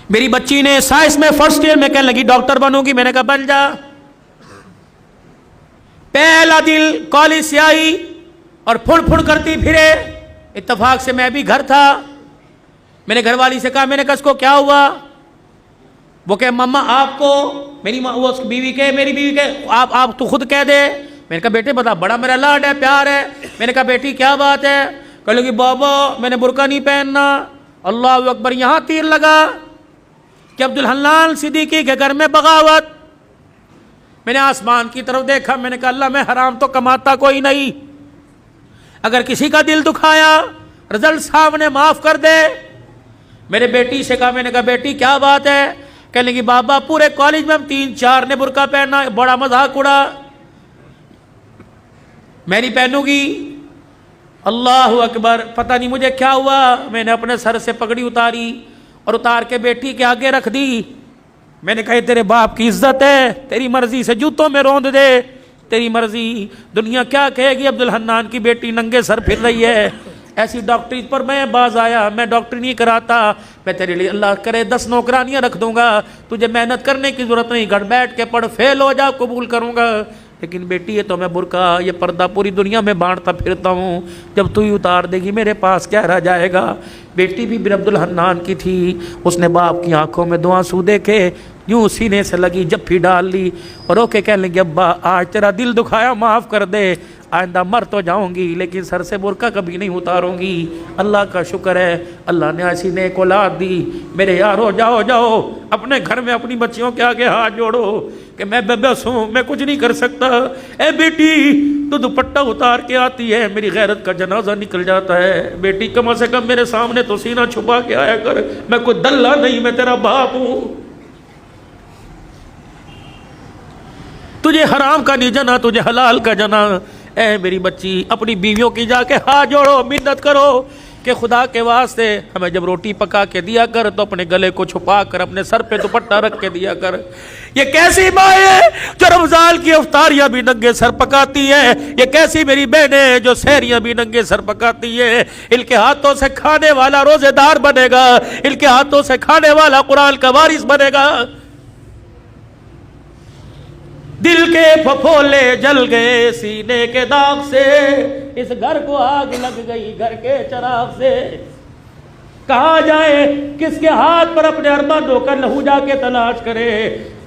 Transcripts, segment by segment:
میری بچی نے سائنس میں فرسٹ ایئر میں کہنے لگی ڈاکٹر بنوں گی. میں نے کہا بن جا. پہلا دن کالج سے آئی اور پھڑ پھڑ کرتی پھرے. اتفاق سے میں بھی گھر تھا. میں نے گھر والی سے کہا, میں نے کہا اس کو کیا ہوا؟ وہ کہ مما آپ کو, میری وہ بیوی کے, میری بیوی کے, آپ تو خود کہہ دے. میں نے کہا بیٹے بتا, بڑا میرا لاڈ ہے, پیار ہے. میں نے کہا بیٹی کیا بات ہے؟ کہنے لگی بابا میں نے برقع نہیں پہننا. اللہ اکبر. یہاں تیر لگا کہ عبدالحنان صدیقی کے گھر میں بغاوت. میں نے آسمان کی طرف دیکھا. میں نے کہا اللہ میں حرام تو کماتا کوئی نہیں, اگر کسی کا دل دکھایا رزلٹ صاحب نے معاف کر دے. میرے بیٹی سے کہا, میں نے کہا بیٹی کیا بات ہے؟ کہنے لگی بابا پورے کالج میں ہم 3-4 نے برقع پہنا, بڑا مذاق اڑا, میں نہیں پہنوں گی. اللہ اکبر. پتہ نہیں مجھے کیا ہوا, میں نے اپنے سر سے پگڑی اتاری اور اتار کے بیٹی کے آگے رکھ دی. میں نے کہا تیرے باپ کی عزت ہے, تیری مرضی سے جوتوں میں روند دے, تیری مرضی. دنیا کیا کہے گی عبدالحنان کی بیٹی ننگے سر پھر رہی ہے. ایسی ڈاکٹری پر میں باز آیا. میں ڈاکٹری نہیں کراتا, میں تیرے لیے اللہ کرے 10 نوکرانیاں رکھ دوں گا, تجھے محنت کرنے کی ضرورت نہیں, گھر بیٹھ کے پڑھ, فیل ہو جا قبول کروں گا. لیکن بیٹی یہ تو میں برقع یہ پردہ پوری دنیا میں بانٹتا پھرتا ہوں, جب تو ہی اتار دے گی میرے پاس کیا رہ جائے گا. بیٹی بھی بن عبدالحنان کی تھی. اس نے باپ کی آنکھوں میں 2 آنسو دیکھے, یوں سینے سے لگی جپھی ڈال لی اور اوکے کہنے لگی ابا آج تیرا دل دکھایا معاف کر دے, آئندہ مر تو جاؤں گی لیکن سر سے برقع کبھی نہیں اتاروں گی. اللہ کا شکر ہے اللہ نے ایسی نیک اولاد دی. میرے یارو جاؤ جاؤ اپنے گھر میں اپنی بچیوں کے آگے ہاتھ جوڑو کہ میں بے بس ہوں, میں کچھ نہیں کر سکتا. اے بیٹی تو دوپٹہ اتار کے آتی ہے, میری غیرت کا جنازہ نکل جاتا ہے. بیٹی کم سے کم میرے سامنے تو سینہ چھپا کے آیا کر, میں کوئی دلہ نہیں, میں تیرا باپ ہوں. تجھے حرام کا نہیں جنا, تجھے حلال کا جنا. اے میری بچی اپنی بیویوں کی جا کے ہاتھ جوڑو, منت کرو کہ خدا کے واسطے ہمیں جب روٹی پکا کے دیا کر تو اپنے گلے کو چھپا کر اپنے سر پہ دوپٹہ رکھ کے دیا کر. یہ کیسی ماں ہے جو رمضان کی افطاریاں بھی ننگے سر پکاتی ہے؟ یہ کیسی میری بہنیں جو سحریاں بھی ننگے سر پکاتی ہے؟ ان کے ہاتھوں سے کھانے والا روزے دار بنے گا, ان کے ہاتھوں سے کھانے والا قرآن کا وارث بنے گا. دل کے پھپھولے جل گئے سینے کے داغ سے, اس گھر کو آگ لگ گئی گھر کے چراغ سے. کہاں جائے, کس کے ہاتھ پر اپنے ارمانوں کا لہو جا کے تلاش کرے.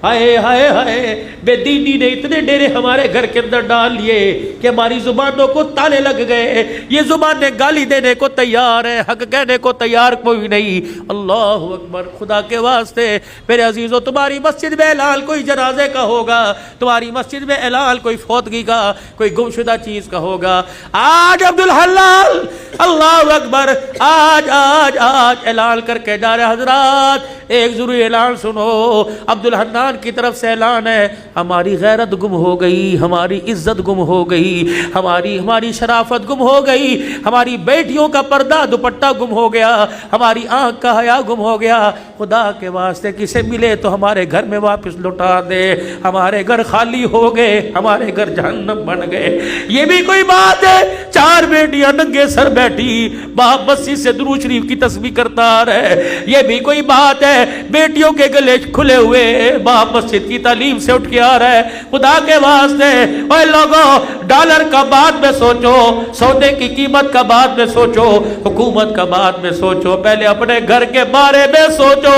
ہائے ہائے ہائے, بے دینی نے اتنے ڈیرے ہمارے گھر کے اندر ڈال لیے کہ ہماری زبانوں کو تالے لگ گئے. یہ زبانیں گالی دینے کو تیار ہیں, حق کہنے کو تیار کوئی نہیں. اللہ اکبر. خدا کے واسطے میرے عزیزو, تمہاری مسجد میں اعلان کوئی جنازے کا ہوگا, تمہاری مسجد میں اعلان کوئی فوتگی کا, کوئی گمشدہ چیز کا ہوگا. آج عبدالحلال, اللہ اکبر, آج آج آج اعلان کر کے جا رہے. حضرات ایک ضروری اعلان سنو, عبدالحنان کی طرف سے اعلان ہے, ہماری غیرت گم ہو گئی, ہماری عزت گم ہو گئی, ہماری شرافت گم ہو گئی, ہماری بیٹیوں کا پردہ دوپٹہ گم ہو گیا, ہماری آنکھ کا حیا گم ہو گیا. خدا کے واسطے کسے ملے تو ہمارے گھر میں واپس لوٹا دے. ہمارے گھر خالی ہو گئے, ہمارے گھر جہنم بن گئے. یہ بھی کوئی بات ہے؟ 4 بیٹیاں ننگے سر بیٹھی, باپ بسی سے درود شریف کی تسبیح کرتا رہے. یہ بھی کوئی بات ہے؟ بیٹیوں کے گلے کھلے ہوئے, باپ مسجد کی تعلیم سے اٹھ کے آ رہا ہے. خدا کے واسطے اوے لوگوں, ڈالر کا بعد میں سوچو, سونے کی قیمت کا بعد میں سوچو, حکومت کا بعد میں سوچو, پہلے اپنے گھر کے بارے میں سوچو.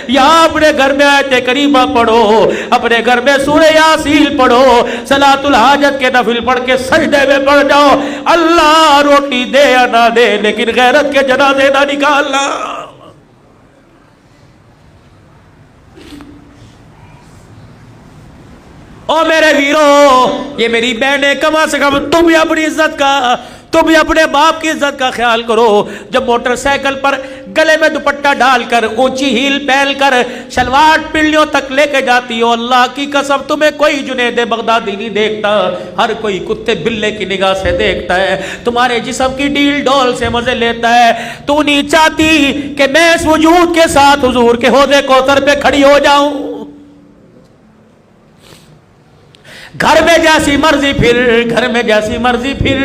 یا اپنے گھر میں آیت کریمہ پڑھو, اپنے گھر میں سورہ یاسین پڑھو, صلاۃ الحاجت کے نفل پڑھ کے سجدے میں پڑھ جاؤ. اللہ روٹی دے یا نہ دے لیکن غیرت کے جنازے نہ نکالنا. او میرے ویرو, یہ میری بہنیں, کم سے کم تم بھی اپنی عزت کا, تم بھی اپنے باپ کی عزت کا خیال کرو. جب موٹر سائیکل پر گلے میں دوپٹہ ڈال کر, اونچی ہیل پہن کر, شلوار پنڈلیوں تک لے کے جاتی ہو, اللہ کی قسم تمہیں کوئی جنید بغدادی نہیں دیکھتا, ہر کوئی کتے بلے کی نگاہ سے دیکھتا ہے, تمہارے جسم کی ڈیل ڈول سے مزے لیتا ہے. تو نہیں چاہتی کہ میں اس وجود کے ساتھ حضور کے حوضے کوثر پہ کھڑی ہو جاؤں؟ گھر میں جیسی مرضی پھر، گھر میں جیسی مرضی پھر،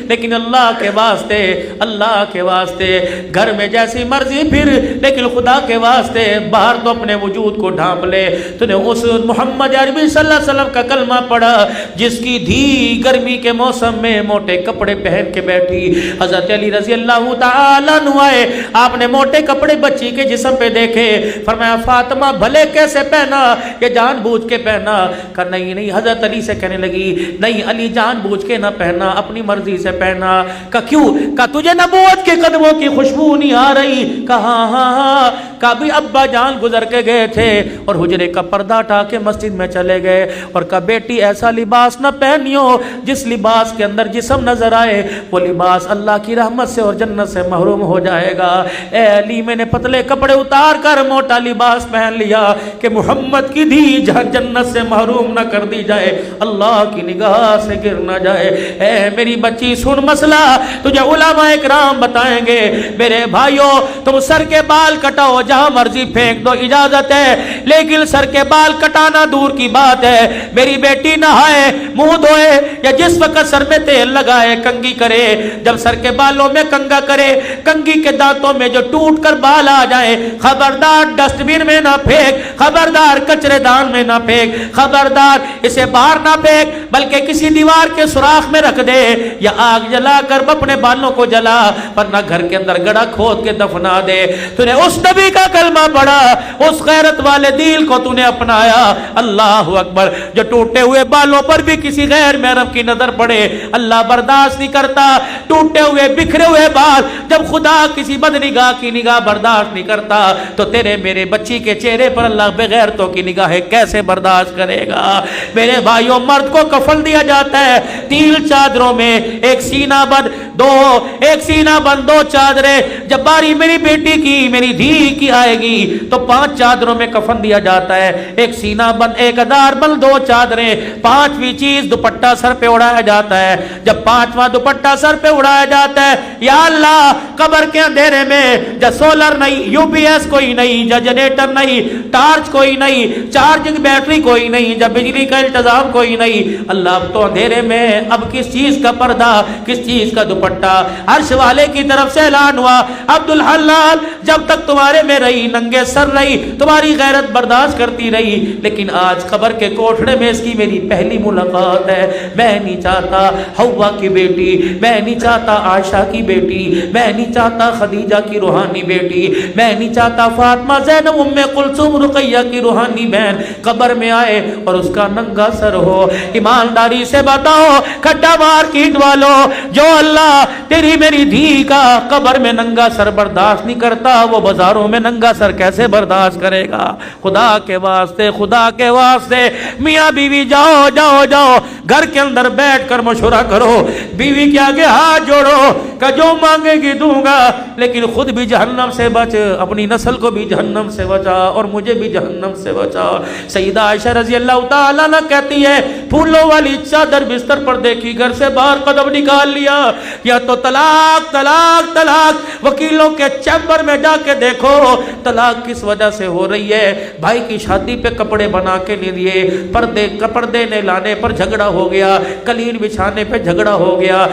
لیکن اللہ کے واسطے، اللہ کے واسطے گھر میں جیسی مرضی پھر، لیکن خدا کے واسطے باہر تو اپنے وجود کو ڈھانپ لے۔ تو نے اس محمد عربی صلی اللہ علیہ وسلم کا کلمہ پڑھا جس کی دھی گرمی کے موسم میں موٹے کپڑے پہن کے بیٹھی۔ حضرت علی رضی اللہ تعالیٰ عنہ آئے، آپ نے موٹے کپڑے بچی کے جسم پہ دیکھے، فرمایا فاطمہ بھلے کیسے پہنا، یہ جان بوجھ کے پہنا؟ کہا نہیں نہیں۔ حضرت علی سے کہنے لگی نہیں علی جان بوجھ کے نہ پہنا، اپنی مرضی سے پہنا۔ کہا کیوں؟ کہا تجھے نبوت کے قدموں کی خوشبو نہیں آ رہی؟ کہا ہاں ہاں۔ کہا بھی ابا جان گزر کے گئے تھے اور حجرے کا پردہ اٹھا کے مسجد میں چلے گئے، اور کہا بیٹی ایسا لباس نہ پہنیو جس لباس کے اندر جسم نظر آئے، وہ لباس اللہ کی رحمت سے اور جنت سے محروم ہو جائے گا۔ اے علی میں نے پتلے کپڑے اتار کر موٹا لباس پہن لیا کہ محمد کی دھی جنت سے محروم نہ کر دی جائے، اللہ کی نگاہ سے گر نہ جائے۔ اے میری بچی سن مسئلہ تجھے علماء اکرام بتائیں گے۔ میرے بھائیوں تم سر کے بال کٹاؤ، جہاں مرضی پھینک دو، اجازت ہے، لیکن سر کے بال کٹانا دور کی بات ہے۔ میری بیٹی نہائے، منہ دھوئے یا جس وقت سر میں تیل لگائے کنگھی کرے، جب سر کے بالوں میں کنگھا کرے، کنگھی کے دانتوں میں جو ٹوٹ کر بال آ جائے، خبردار ڈسٹ بن میں نہ پھینک، خبردار کچرے دان میں نہ پھینک، خبردار اسے باہر نہ پھینک، بلکہ کسی دیوار کے سوراخ میں رکھ دے یا آگ جلا کر اپنے بالوں کو جلا، ورنہ گھر کے اندر گڑھا کھود کے دفنا دے۔ تو نے اس نبی کا کلمہ پڑھا، اس غیرت والے دل کو تو نے اپنایا۔ اللہ اکبر۔ جو ٹوٹے ہوئے بالوں پر بھی کسی غیر محرم کی نظر پڑے اللہ برداشت نہیں کرتا۔ ٹوٹے ہوئے بکھرے ہوئے بال جب خدا کسی بدنگاہ کی نگاہ برداشت نہیں کرتا تو تیرے میرے بچی کے چہرے پر اللہ بغیرتوں کی نگاہیں کیسے برداشت کرے گا؟ میرے بھائیوں مرد کو کفن دیا جاتا ہے 3 چادروں میں، ایک سینہ بند دو چادریں۔ جب باری میری بیٹی کی میری دھی کی آئے گی تو 5 چادروں میں کفن دیا جاتا ہے، ایک سینہ بند، ایک ادار بند، 2 چادریں، 5ویں چیز دوپٹہ سر پہ اڑایا جاتا ہے۔ جب 5واں دوپٹہ سر پہ اڑایا جاتا ہے، یا اللہ قبر کے اندھیرے میں جب سولر نہیں، یو پی ایس کوئی نہیں، جب جنریٹر نہیں، ٹارچ کوئی نہیں، چارجنگ بیٹری کوئی نہیں، جب بجلی کا انتظام کوئی نہیں، اللہ اب تو اندھیرے میں اب کس چیز کا پردہ، کس چیز کا دوپٹہ؟ عرش والے کی طرف سے اعلان ہوا عبدالحلال جب تک تمہارے میں رہی ننگے سر رہی، تمہاری غیرت برداشت کرتی رہی، لیکن آج قبر کے کوٹھڑے میں اس کی میری پہلی ملاقات ہے۔ میں نہیں چاہتا حوا کی بیٹی، میں نہیں چاہتا عائشہ کی بیٹی، میں نہیں چاہتا خدیجہ کی روحانی بیٹی، میں نہیں چاہتا فاطمہ زینب ام کلثوم رقیہ کی روحانی بہن قبر میں آئے اور اس کا ننگا سر ہو۔ ایمانداری سے بتاؤ کھٹا مارکیٹ والوں، جو اللہ تیری میری دھی کا قبر میں ننگا سر برداشت نہیں کرتا، وہ بازاروں میں ننگا سر کیسے برداشت کرے گا؟ خدا کے واسطے، خدا کے واسطے میاں بیوی جاؤ جاؤ جاؤ گھر کے اندر بیٹھ کر مشورہ کرو، بیوی کے آگے ہاتھ جوڑو کہ جو مانگے گی دوں گا، لیکن خود بھی جہنم سے بچ، اپنی نسل کو بھی جہنم سے بچا اور مجھے بھی جہنم سے بچا۔ سیدہ عائشہ رضی اللہ تعالیٰ عنہ کہتی ہے پھولوں والی چادر بستر پر دیکھی، گھر سے باہر قدم نکال لیا، یا تو طلاق طلاق طلاق، وکیلوں کے چیمبر میں جا کے دیکھو طلاق کس وجہ سے ہو رہی ہے۔ بھائی کی شادی پہ کپڑے بنا کے نہیں دیے، پردے نے لانے پر جھگڑا ہو گیا، قالین بچھانے پہ جھگڑا ہو گیا۔